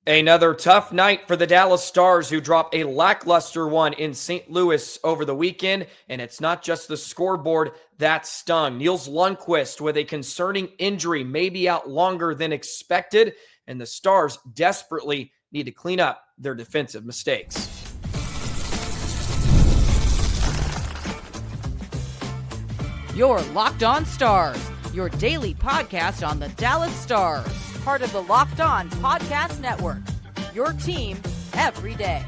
Another tough night for the Dallas Stars, who dropped a lackluster one in St. Louis over the weekend. And it's not just the scoreboard that stung. Niels Lundqvist with a concerning injury, maybe out longer than expected. And the Stars desperately need to clean up their defensive mistakes. You're Locked On Stars, your daily podcast on the Dallas Stars. Part of the Locked On Podcast Network, your team every day.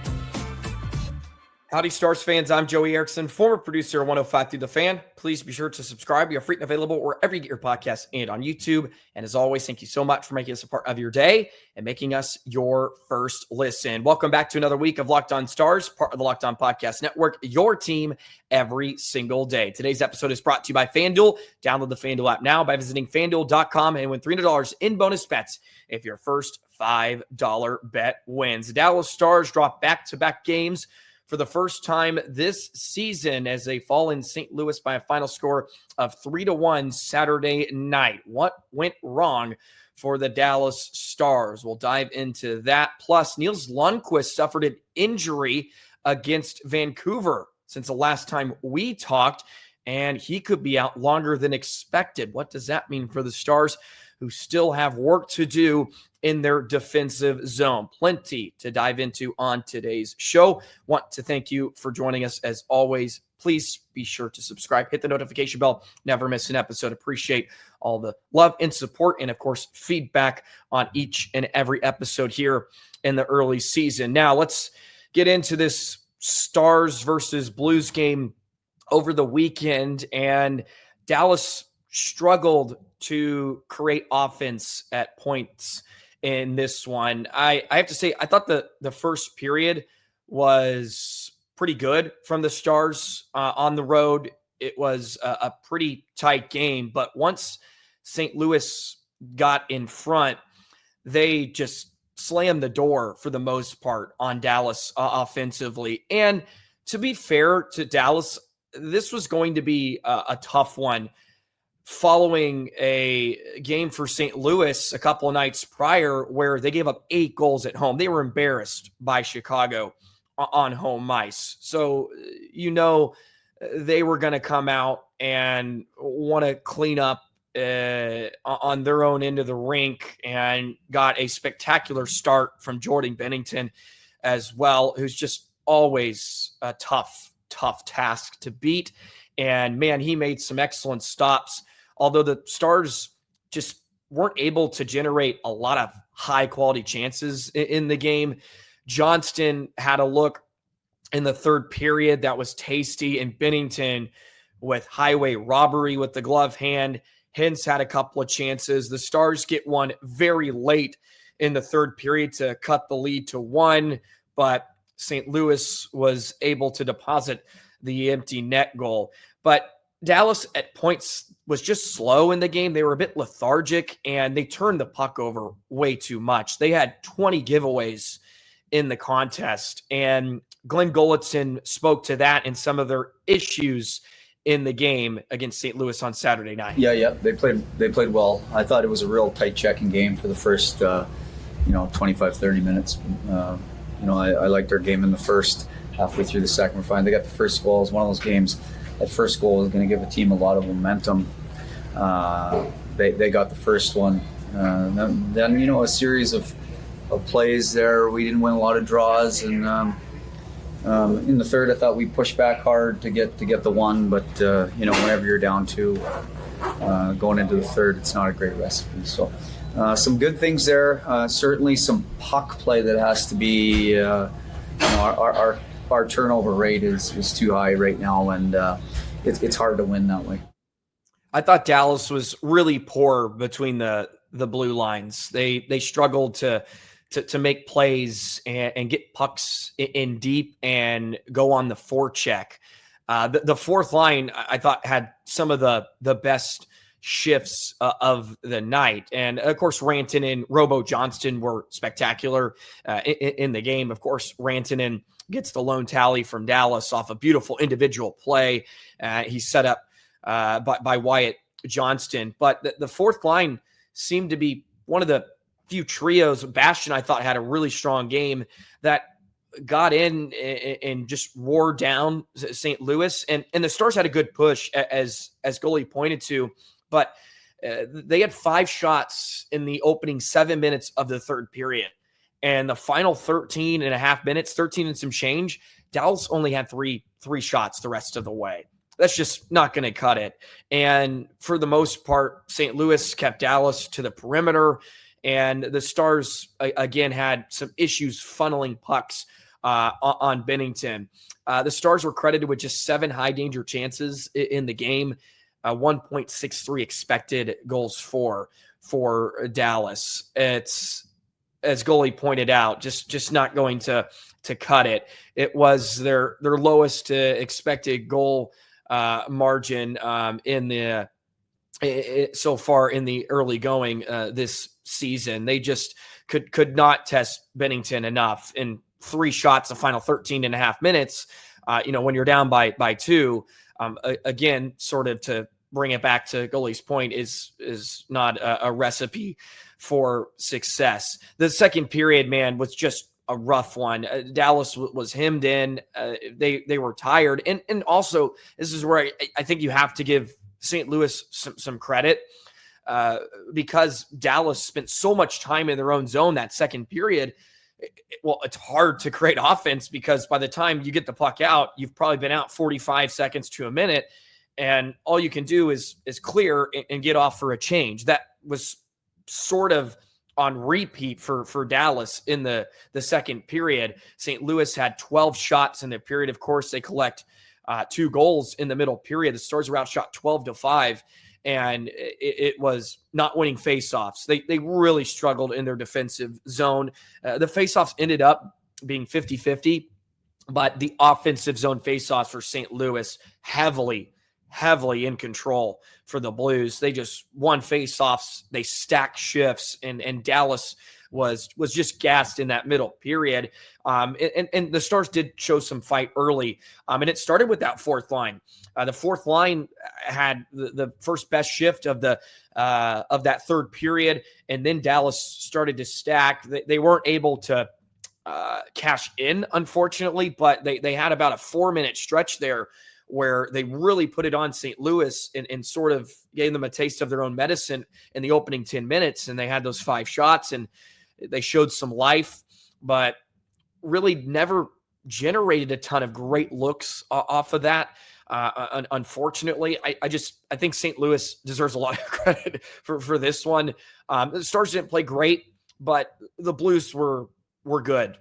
Howdy, Stars fans. I'm Joey Erickson, former producer of 105 Through the Fan. Please be sure to subscribe. We are free and available wherever you get your podcasts and on YouTube. And as always, thank you so much for making us a part of your day and making us your first listen. Welcome back to another week of Locked On Stars, part of the Locked On Podcast Network, your team every single day. Today's episode is brought to you by FanDuel. Download the FanDuel app now by visiting FanDuel.com and win $300 in bonus bets if your first $5 bet wins. The Dallas Stars drop back-to-back games for the first time this season as they fall in St. Louis by a final score of 3-1 Saturday night. What went wrong for the Dallas Stars? We'll dive into that. Plus, Niels Lundqvist suffered an injury against Vancouver since the last time we talked, and he could be out longer than expected. What does that mean for the Stars, who still have work to do in their defensive zone? Plenty to dive into on today's show. Want to thank you for joining us as always. Please be sure to subscribe, hit the notification bell, never miss an episode. Appreciate all the love and support and, of course, feedback on each and every episode here in the early season. Now, let's get into this Stars versus Blues game over the weekend, and Dallas struggled to create offense at points in this one. I have to say, I thought the first period was pretty good from the Stars on the road. It was a pretty tight game, but once St. Louis got in front, they just slammed the door for the most part on Dallas offensively. And to be fair to Dallas, this was going to be a tough one following a game for St. Louis a couple of nights prior where they gave up 8 goals at home. They were embarrassed by Chicago on home ice. So, they were going to come out and want to clean up on their own end of the rink, and got a spectacular start from Jordan Binnington as well, who's just always a tough task to beat. And man, he made some excellent stops. Although the Stars just weren't able to generate a lot of high-quality chances in the game. Johnston had a look in the third period that was tasty, and Binnington with highway robbery with the glove hand. Hintz had a couple of chances. The Stars get one very late in the third period to cut the lead to 1, but St. Louis was able to deposit the empty net goal. But Dallas at points was just slow in the game. They were a bit lethargic, and they turned the puck over way too much. They had 20 giveaways in the contest, and Glenn Gulutzan spoke to that and some of their issues in the game against St. Louis on Saturday night. Yeah, they played well. I thought it was a real tight checking game for the first 25, 30 minutes. I liked their game in the first. Halfway through the second, we're fine. They got the first goal. It was one of those games. That first goal is going to give a team a lot of momentum. They got the first one. Then a series of plays there. We didn't win a lot of draws, and in the third, I thought we pushed back hard to get the one. But whenever you're down 2, going into the third, it's not a great recipe. So some good things there. Certainly some puck play that has to be. Our turnover rate is too high right now, and it's hard to win that way. I thought Dallas was really poor between the blue lines. They struggled to make plays and get pucks in deep and go on the forecheck. The fourth line, I thought, had some of the best shifts of the night. And of course, Rantanen and Robo Johnston were spectacular in the game. Of course, Rantanen gets the lone tally from Dallas off a beautiful individual play. He's set up by Wyatt Johnston. But the fourth line seemed to be one of the few trios. Bastian, I thought, had a really strong game that got in and just wore down St. Louis. And the Stars had a good push, as goalie pointed to, but they had 5 shots in the opening 7 minutes of the third period. And the final 13 and a half minutes, 13 and some change, Dallas only had three shots the rest of the way. That's just not going to cut it. And for the most part, St. Louis kept Dallas to the perimeter, and the Stars, again, had some issues funneling pucks on Bennington. The Stars were credited with just 7 high-danger chances in the game, 1.63 expected goals for Dallas. It's, as goalie pointed out, just not going to cut it. It was their lowest expected goal margin so far in the early going this season. They just could not test Bennington enough. In 3 shots, the final 13 and a half minutes, when you're down by 2, again, sort of to bring it back to goalie's point, is not a recipe for success. The second period, man, was just a rough one. Dallas was hemmed in. They were tired. And also, this is where I think you have to give St. Louis some credit, because Dallas spent so much time in their own zone that second period. Well, it's hard to create offense, because by the time you get the puck out, you've probably been out 45 seconds to a minute, and all you can do is clear and get off for a change. That was sort of on repeat for Dallas in the second period. St. Louis had 12 shots in the period. Of course, they collect 2 goals in the middle period. The Stars were outshot 12-5, and it was not winning faceoffs. They really struggled in their defensive zone. The faceoffs ended up being 50-50, but the offensive zone faceoffs for St. Louis heavily in control for the Blues. They just won faceoffs. They stacked shifts, and Dallas was just gassed in that middle period. And the Stars did show some fight early. And it started with that fourth line. The fourth line had the first best shift of that third period. And then Dallas started to stack. They weren't able to cash in, unfortunately, but they had about a 4-minute stretch there where they really put it on St. Louis and sort of gave them a taste of their own medicine in the opening 10 minutes. And they had those 5 shots, and they showed some life, but really never generated a ton of great looks off of that. Unfortunately, I think St. Louis deserves a lot of credit for this one. The Stars didn't play great, but the Blues were good,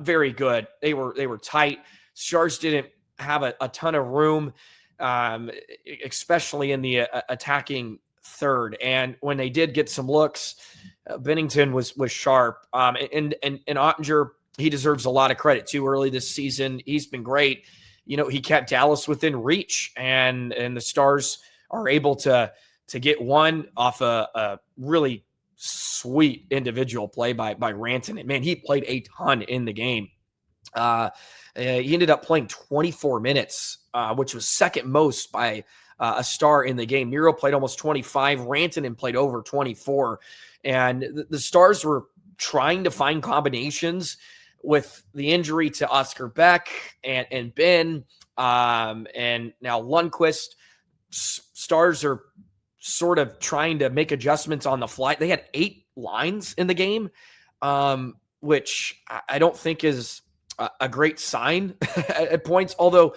very good. They were tight. Stars didn't have a ton of room, especially in the attacking third. And when they did get some looks, Bennington was sharp. And Ottinger, he deserves a lot of credit too. Early this season, he's been great. He kept Dallas within reach, and the Stars are able to get one off a really sweet individual play by Rantanen. And man, he played a ton in the game. He ended up playing 24 minutes, which was second most by a Star in the game. Miro played almost 25. Rantanen played over 24. And the Stars were trying to find combinations with the injury to Oscar Beck and Ben, and now Lundkvist. Stars are sort of trying to make adjustments on the fly. They had 8 lines in the game, which I don't think is a great sign at points. Although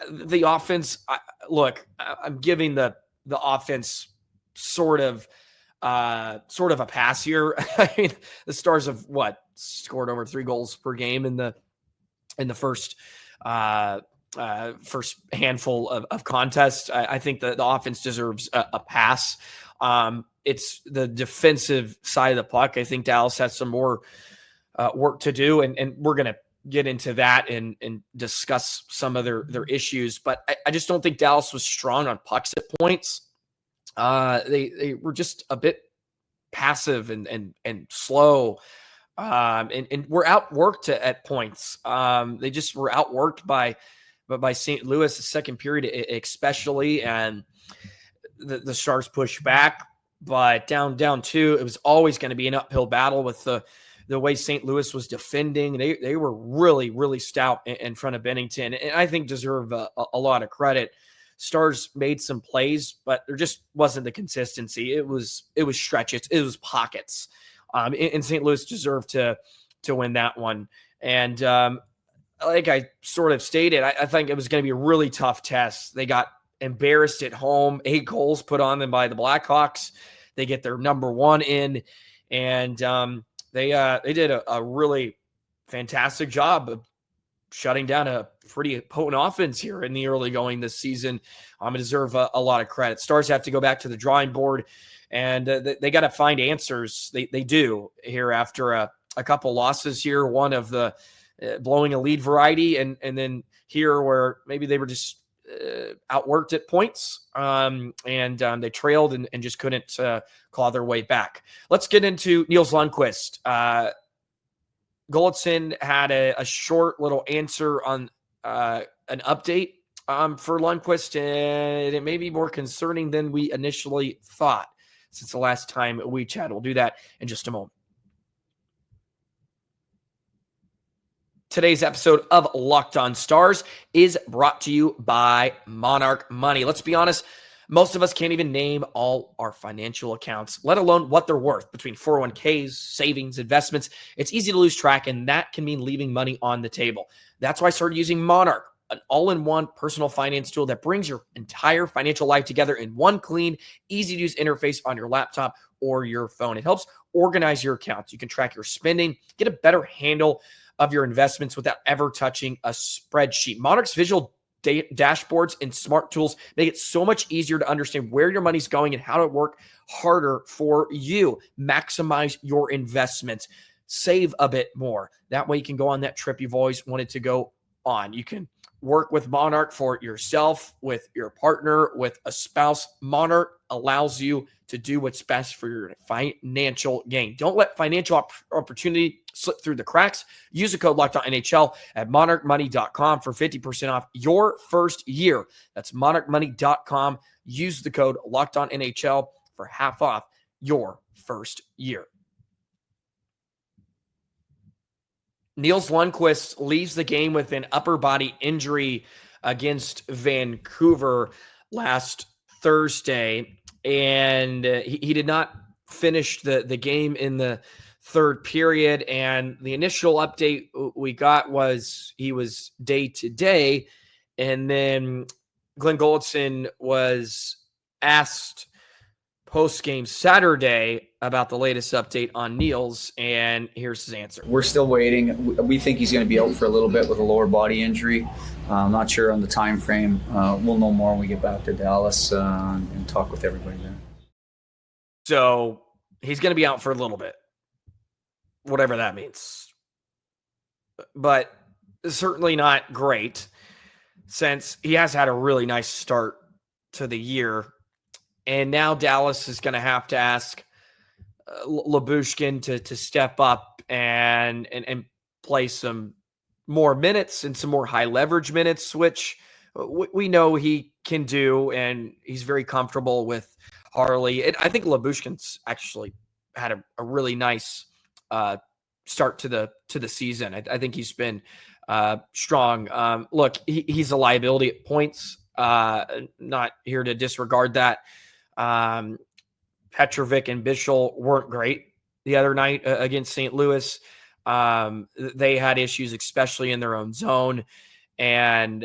the offense, I'm giving the offense sort of a pass here. I mean, the Stars have scored over 3 goals per game in the first handful of contests. I think the offense deserves a pass. It's the defensive side of the puck. I think Dallas has some more work to do, and we're going to get into that and discuss some of their issues. But I just don't think Dallas was strong on pucks at points. They were just a bit passive and slow, and were outworked at points. They just were outworked by St. Louis, the second period especially, and the Stars pushed back. but down two, it was always going to be an uphill battle with the way St. Louis was defending. They were really, really stout in front of Bennington, and I think deserve a lot of credit. Stars made some plays, but there just wasn't the consistency. It was stretches. It was pockets. And St. Louis deserved to win that one. And like I sort of stated, I think it was going to be a really tough test. They got embarrassed at home, 8 goals put on them by the Blackhawks. They get their number 1 in, and they did a really fantastic job of shutting down a pretty potent offense here in the early going this season. Deserve a lot of credit. Stars have to go back to the drawing board, and they got to find answers. They do here after a couple losses here, one of the blowing a lead variety, and then here where maybe they were just outworked at points, and they trailed and just couldn't claw their way back. Let's get into Niels Lundqvist. Gulutzan had a short little answer on an update for Lundkvist, and it may be more concerning than we initially thought since the last time we chatted. We'll do that in just a moment. Today's episode of Locked On Stars is brought to you by Monarch Money. Let's be honest, most of us can't even name all our financial accounts, let alone what they're worth between 401ks, savings, investments. It's easy to lose track, and that can mean leaving money on the table. That's why I started using Monarch, an all-in-one personal finance tool that brings your entire financial life together in one clean, easy-to-use interface on your laptop or your phone. It helps organize your accounts. You can track your spending, get a better handle of your investments without ever touching a spreadsheet. Monarch's visual dashboards and smart tools make it so much easier to understand where your money's going and how to work harder for you. Maximize your investments. Save a bit more. That way you can go on that trip you've always wanted to go on. You can work with Monarch for yourself, with your partner, with a spouse. Monarch allows you to do what's best for your financial gain. Don't let financial opportunity slip through the cracks. Use the code LOCKEDONNHL at monarchmoney.com for 50% off your first year. That's monarchmoney.com. Use the code LOCKEDONNHL for half off your first year. Niels Lundqvist leaves the game with an upper body injury against Vancouver last Thursday, and he did not finish the game in the third period. And the initial update we got was he was day to day, and then Glenn Gulutzan was asked post-game Saturday about the latest update on Niels, and here's his answer. We're still waiting. We think he's going to be out for a little bit with a lower body injury. I'm not sure on the time frame. We'll know more when we get back to Dallas and talk with everybody there. So he's going to be out for a little bit, whatever that means. But certainly not great, since he has had a really nice start to the year. And now Dallas is going to have to ask Lyubushkin to step up and play some more minutes and some more high leverage minutes, which we know he can do, and he's very comfortable with Harley. And I think Lyubushkin's actually had a really nice start to the season. I think he's been strong. Look, he's a liability at points. Not here to disregard that. Petrovic and Bichel weren't great the other night against St. Louis. They had issues, especially in their own zone, and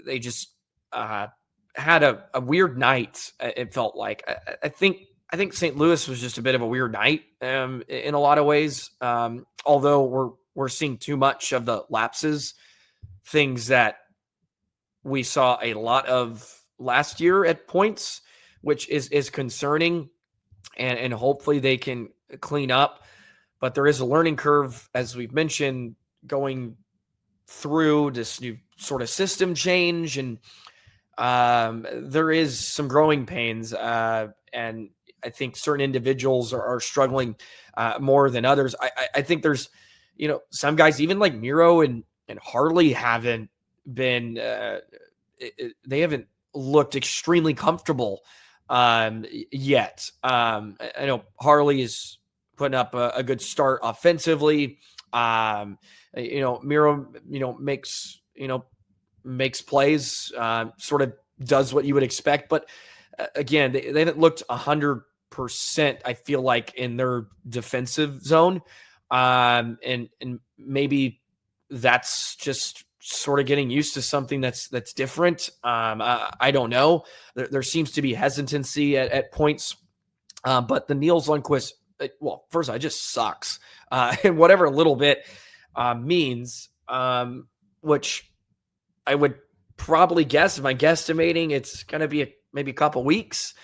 they just had a weird night. It felt like I think St. Louis was just a bit of a weird night in a lot of ways. Although we're seeing too much of the lapses, things that we saw a lot of last year at points, which is concerning, and hopefully they can clean up. But there is a learning curve, as we've mentioned, going through this new sort of system change, and there is some growing pains, and I think certain individuals are struggling more than others. I think there's, some guys, even like Miro and Harley, haven't been they haven't looked extremely comfortable yet. I know Harley is putting up a good start offensively. Miro, makes plays, sort of does what you would expect. But again, they haven't looked 100%, I feel like, in their defensive zone. And maybe that's just sort of getting used to something that's different. I don't know. There seems to be hesitancy at points. But the Niels Lundqvist, well, first of all, it just sucks. And whatever a little bit means, which I would probably guess, if I'm guesstimating, it's going to be maybe a couple weeks,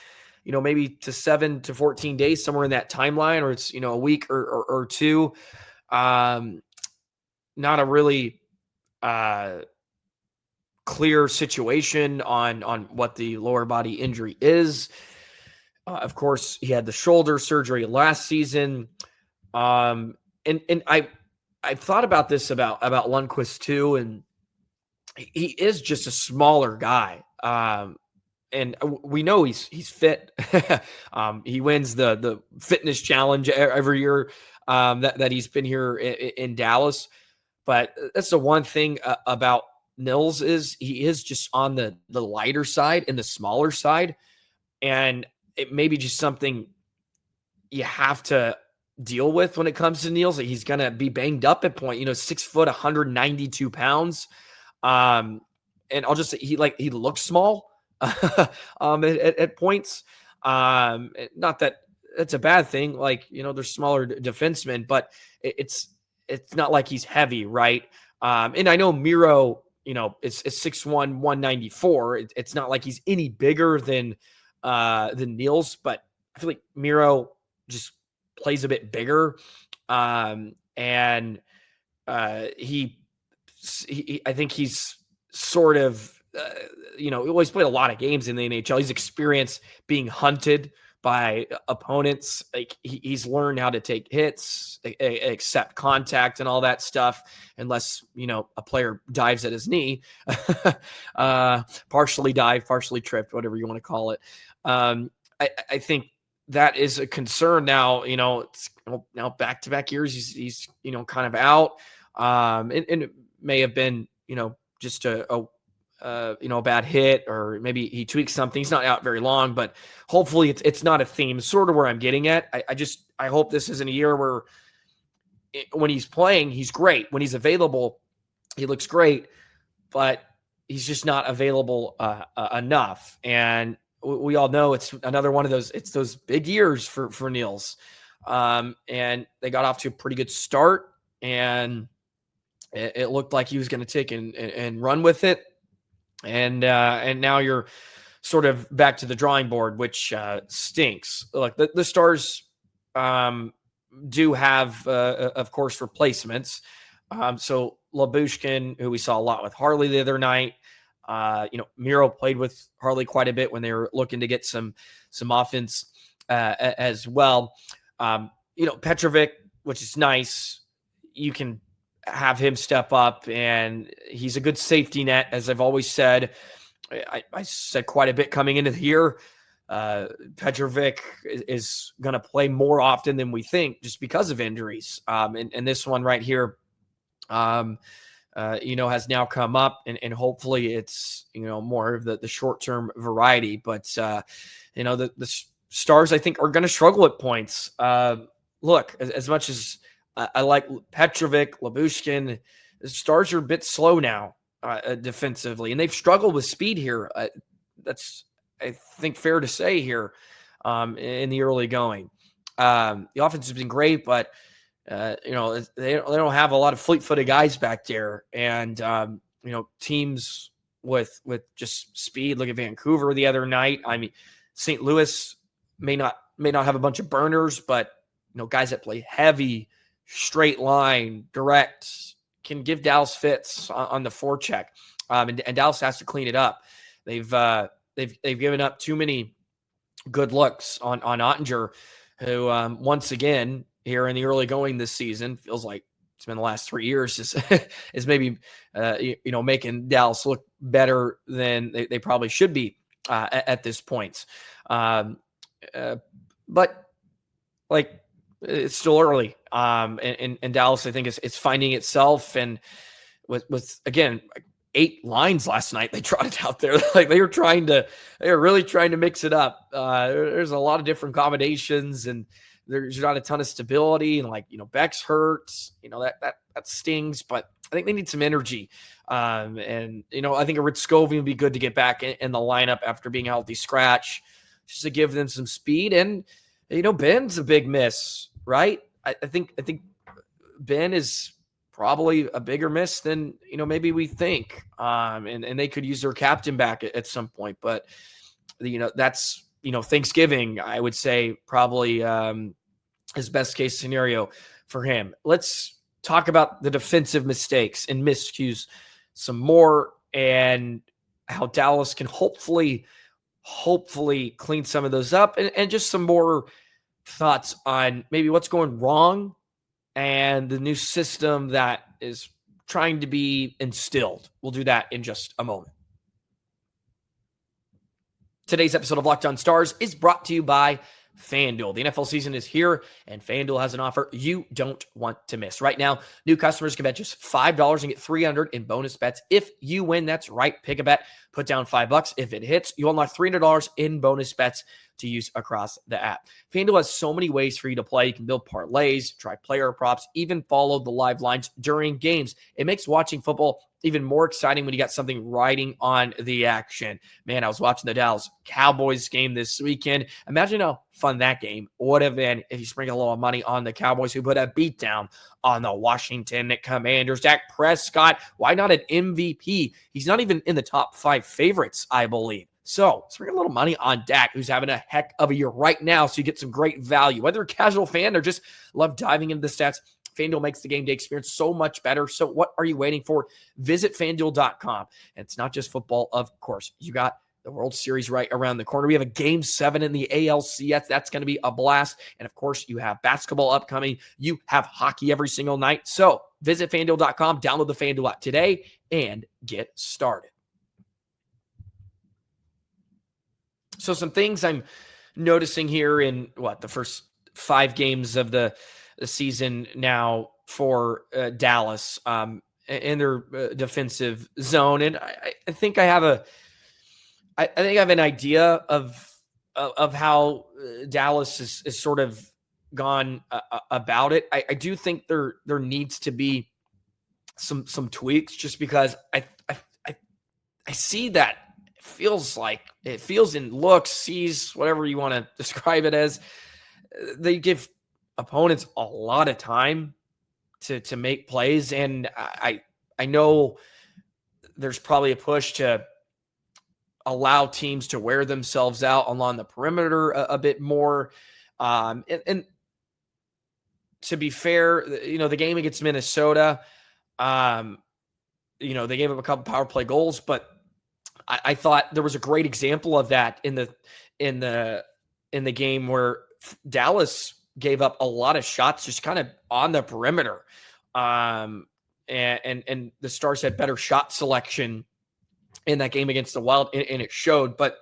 maybe to 7 to 14 days, somewhere in that timeline, or it's, a week or two. Not a really clear situation on what the lower body injury is. Of course, he had the shoulder surgery last season. And I've thought about this about Lundkvist too, and he is just a smaller guy. And we know he's fit. He wins the fitness challenge every year that he's been here in Dallas. But that's the one thing about Nils is he is just on the lighter side and the smaller side. And it may be just something you have to deal with when it comes to Nils. He's going to be banged up at point, 6 foot, 192 pounds. And I'll just say he looks small at points. Not that it's a bad thing. They're smaller defensemen, but it's not like he's heavy, right? And I know Miro, is 6'1", 194. It's not like he's any bigger than Nils, but I feel like Miro just plays a bit bigger. I think he's sort of, always played a lot of games in the NHL. He's experienced being hunted by opponents. Like he's learned how to take hits, accept contact and all that stuff, unless, a player dives at his knee, partially dived, partially tripped, whatever you want to call it. I think that is a concern now. It's now back-to-back years. He's kind of out. And it may have been, just a bad hit, or maybe he tweaks something. He's not out very long, but hopefully it's not a theme. Sort of where I'm getting at. I hope this isn't a year where when he's playing, he's great. When he's available, he looks great, but he's just not available enough. And we all know it's another one of those. It's those big years for Nils, and they got off to a pretty good start, and it looked like he was going to take and run with it. And now you're sort of back to the drawing board, which stinks. Look, the Stars do have, of course, replacements. So Lyubushkin, who we saw a lot with Harley the other night, Miro played with Harley quite a bit when they were looking to get some offense as well. Petrovic, which is nice. You can have him step up, and he's a good safety net, as I've always said. I said quite a bit coming into the year. Petrovic is going to play more often than we think, just because of injuries. And this one right here, has now come up, and hopefully it's, more of the short-term variety. But, the Stars, I think, are going to struggle at points. Look, as much as I like Petrovic, Lyubushkin, the Stars are a bit slow now defensively, and they've struggled with speed here. That's, I think, fair to say here in the early going. The offense has been great, but they don't have a lot of fleet-footed guys back there, and teams with just speed. Look at Vancouver the other night. I mean, St. Louis may not have a bunch of burners, but guys that play heavy, straight line, direct, can give Dallas fits on the forecheck, and Dallas has to clean it up. They've given up too many good looks on Ottinger, who once again here in the early going this season, feels like it's been the last 3 years, is maybe making Dallas look better than they probably should be at this point. But like, it's still early. And Dallas, I think, is finding itself. And with again, 8 lines last night they trotted out there. Like they were really trying to mix it up. There's a lot of different combinations, and there's not a ton of stability. And Beck's hurt. That stings. But I think they need some energy. And I think a Ritzkovian would be good to get back in the lineup after being a healthy scratch, just to give them some speed. And Ben's a big miss, right? I think Ben is probably a bigger miss than maybe we think. And they could use their captain back at some point. But that's Thanksgiving, I would say, probably his best case scenario for him. Let's talk about the defensive mistakes and miscues some more, and how Dallas can hopefully clean some of those up, and just some more thoughts on maybe what's going wrong and the new system that is trying to be instilled. We'll do that in just a moment. Today's episode of Locked On Stars is brought to you by FanDuel. The NFL season is here, and FanDuel has an offer you don't want to miss. Right now, new customers can bet just $5 and get $300 in bonus bets if you win. That's right. Pick a bet, put down $5. If it hits, you'll unlock $300 in bonus bets to use across the app. FanDuel has so many ways for you to play. You can build parlays, try player props, even follow the live lines during games. It makes watching football even more exciting when you got something riding on the action. Man, I was watching the Dallas Cowboys game this weekend. Imagine how fun that game would have been if you sprinkle a little money on the Cowboys, who put a beat down on the Washington Commanders. Dak Prescott, why not an MVP? He's not even in the top 5 favorites, I believe. So sprinkle a little money on Dak, who's having a heck of a year right now, so you get some great value. Whether you're a casual fan or just love diving into the stats, FanDuel makes the game day experience so much better. So what are you waiting for? Visit FanDuel.com. And it's not just football, of course. You got the World Series right around the corner. We have a Game 7 in the ALCS. That's going to be a blast. And, of course, you have basketball upcoming. You have hockey every single night. So visit FanDuel.com, download the FanDuel app today, and get started. So some things I'm noticing here in, the first 5 games of the season now for Dallas in their defensive zone. And I think I have an idea of how Dallas is sort of gone about it. I do think there needs to be some tweaks, just because I see that it feels in looks, sees, whatever you want to describe it as, they give opponents a lot of time to make plays. And I know there's probably a push to allow teams to wear themselves out along the perimeter a bit more. And to be fair, the game against Minnesota, they gave up a couple power play goals, but I thought there was a great example of that in the game where Dallas gave up a lot of shots just kind of on the perimeter. And the Stars had better shot selection in that game against the Wild, and it showed. But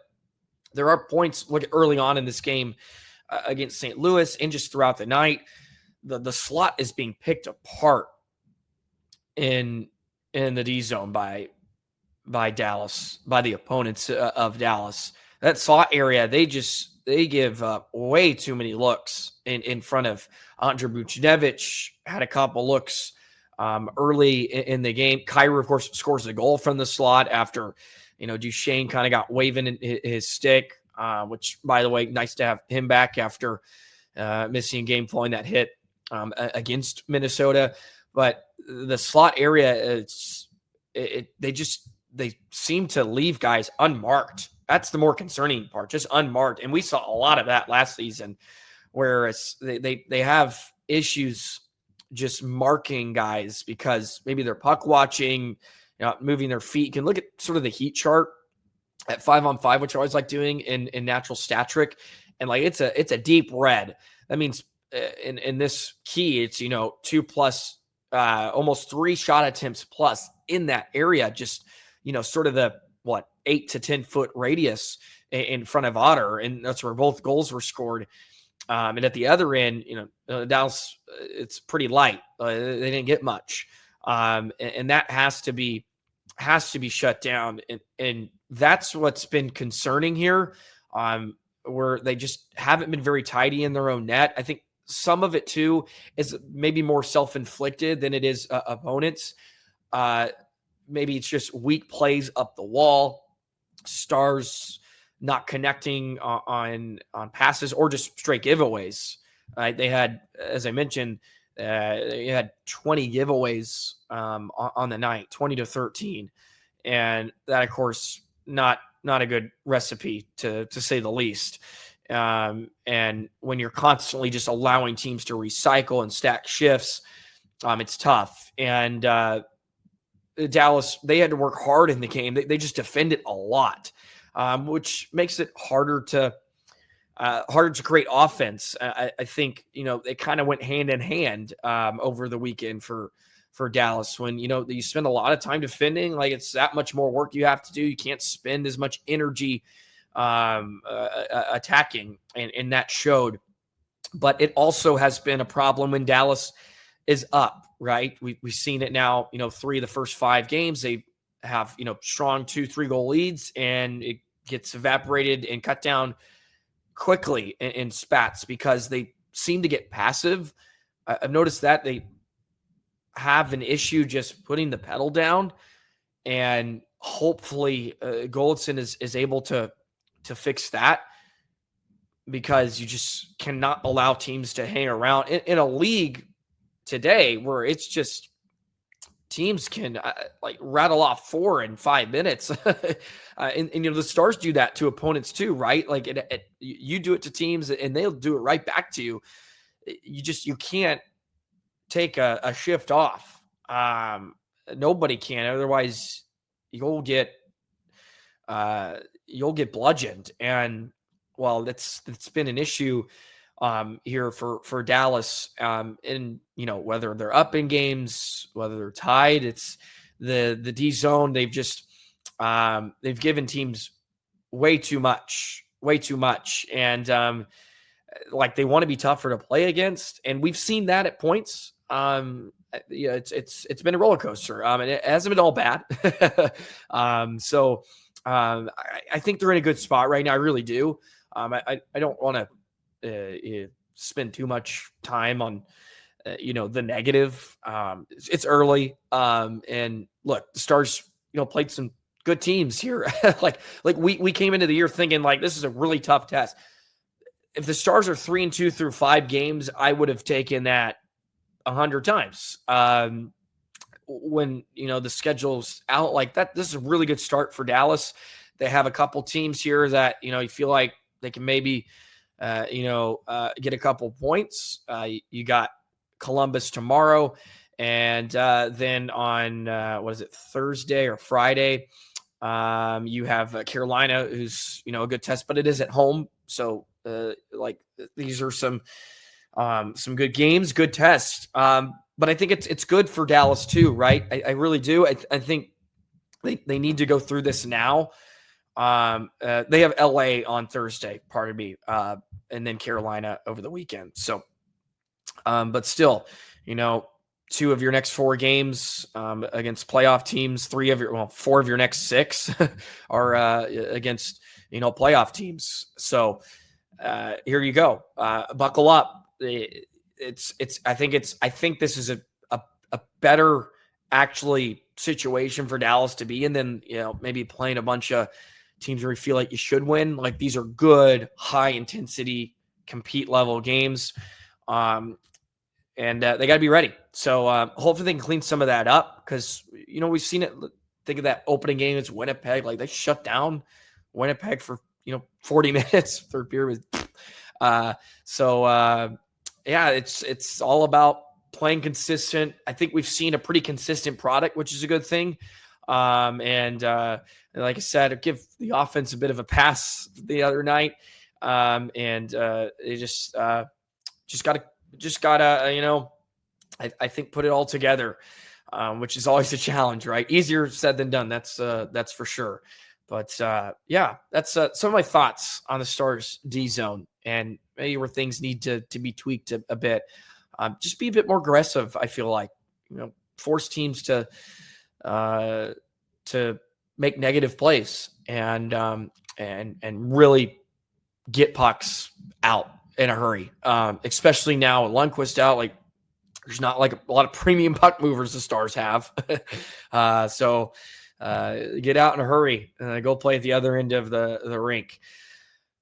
there are points, look at early on in this game against St. Louis and just throughout the night, the slot is being picked apart in the D zone by Dallas, by the opponents of Dallas. That slot area, they give up way too many looks in front of Andre Buchnevich. Had a couple looks early in the game. Kyrou, of course, scores the goal from the slot after, Duchesne kind of got waving in his stick, which, by the way, nice to have him back after missing a game following that hit against Minnesota. But the slot area, they seem to leave guys unmarked. That's the more concerning part, just unmarked. And we saw a lot of that last season, where they have issues just marking guys because maybe they're puck watching, moving their feet. You can look at sort of the heat chart at 5-on-5, which I always like doing in natural stat trick. And it's a deep red. That means in this key, it's, 2+, almost 3 shot attempts plus in that area. Just, sort of the 8 to 10 foot radius in front of Otter, and that's where both goals were scored. And at the other end, Dallas, it's pretty light. They didn't get much, and that has to be shut down. And that's what's been concerning here, where they just haven't been very tidy in their own net. I think some of it too is maybe more self-inflicted than it is opponents. Maybe it's just weak plays up the wall, Stars not connecting on passes, or just straight giveaways. They had, as I mentioned, they had 20 giveaways on the night, 20 to 13. And that, of course, not a good recipe to say the least. And when you're constantly just allowing teams to recycle and stack shifts, it's tough. And Dallas, they had to work hard in the game. They just defended a lot, which makes it harder to create offense. I think, they kind of went hand in hand over the weekend for Dallas. When, you spend a lot of time defending, like, it's that much more work you have to do. You can't spend as much energy attacking, and that showed. But it also has been a problem when Dallas is up, right? We've seen it now, 3 of the first 5 games. They have, strong 2-3 goal leads, and it gets evaporated and cut down quickly in spats because they seem to get passive. I've noticed that they have an issue just putting the pedal down, and hopefully Gulutzan is able to fix that, because you just cannot allow teams to hang around in a league today where it's just teams can rattle off 4 in 5 minutes. And the Stars do that to opponents too, right? Like you do it to teams and they'll do it right back to you. You can't take a shift off. Nobody can. Otherwise you'll get bludgeoned. And well, it's been an issue here for Dallas, and whether they're up in games, whether they're tied, it's the D zone. They've just they've given teams way too much, and they want to be tougher to play against, and we've seen that at points. It's been a roller coaster, and it hasn't been all bad. I think they're in a good spot right now. I really do. I don't want to spend too much time on the negative. It's early, and look, the Stars played some good teams here. like we came into the year thinking like this is a really tough test. If the Stars are 3-2 through 5 games, I would have taken that 100 times. When the schedule's out like that, this is a really good start for Dallas. They have a couple teams here that you feel like they can maybe get a couple points. You got Columbus tomorrow, and then on Thursday or Friday, you have Carolina, who's a good test, but it is at home. So these are some good games, good tests. But I think it's good for Dallas too, right? I really do. I think they need to go through this now. They have LA on Thursday, pardon me, and then Carolina over the weekend. So, but still, 2 of your next 4 games against playoff teams, 4 of your next 6 are against playoff teams. So here you go. Buckle up. I think this is a better actually situation for Dallas to be in than maybe playing a bunch of teams where you feel like you should win. Like these are good, high intensity, compete level games. And they got to be ready. So hopefully they can clean some of that up, because, we've seen it. Think of that opening game. It's Winnipeg. Like they shut down Winnipeg for, 40 minutes. Third period. Yeah, it's all about playing consistent. I think we've seen a pretty consistent product, which is a good thing. And like I said, give the offense a bit of a pass the other night. They just gotta, I think put it all together, which is always a challenge, right? Easier said than done. That's for sure. But yeah, that's some of my thoughts on the Stars D zone and maybe where things need to be tweaked a bit. Just be a bit more aggressive. I feel like, force teams to make negative plays and really get pucks out in a hurry. Especially now with Lundkvist out, like there's not like a lot of premium puck movers the Stars have. So get out in a hurry. Go play at the other end of the rink.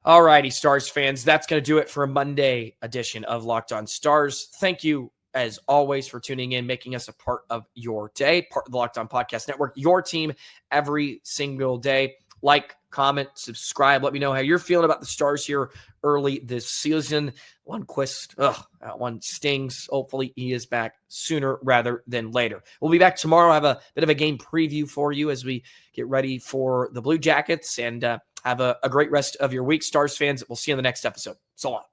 All righty, Stars fans. That's going to do it for a Monday edition of Locked On Stars. Thank you, as always, for tuning in, making us a part of your day, part of the Locked On Podcast Network, your team every single day. Like, comment, subscribe. Let me know how you're feeling about the Stars here early this season. Lundkvist, that one stings. Hopefully he is back sooner rather than later. We'll be back tomorrow. Have a bit of a game preview for you as we get ready for the Blue Jackets, and have a great rest of your week, Stars fans. We'll see you in the next episode. So long.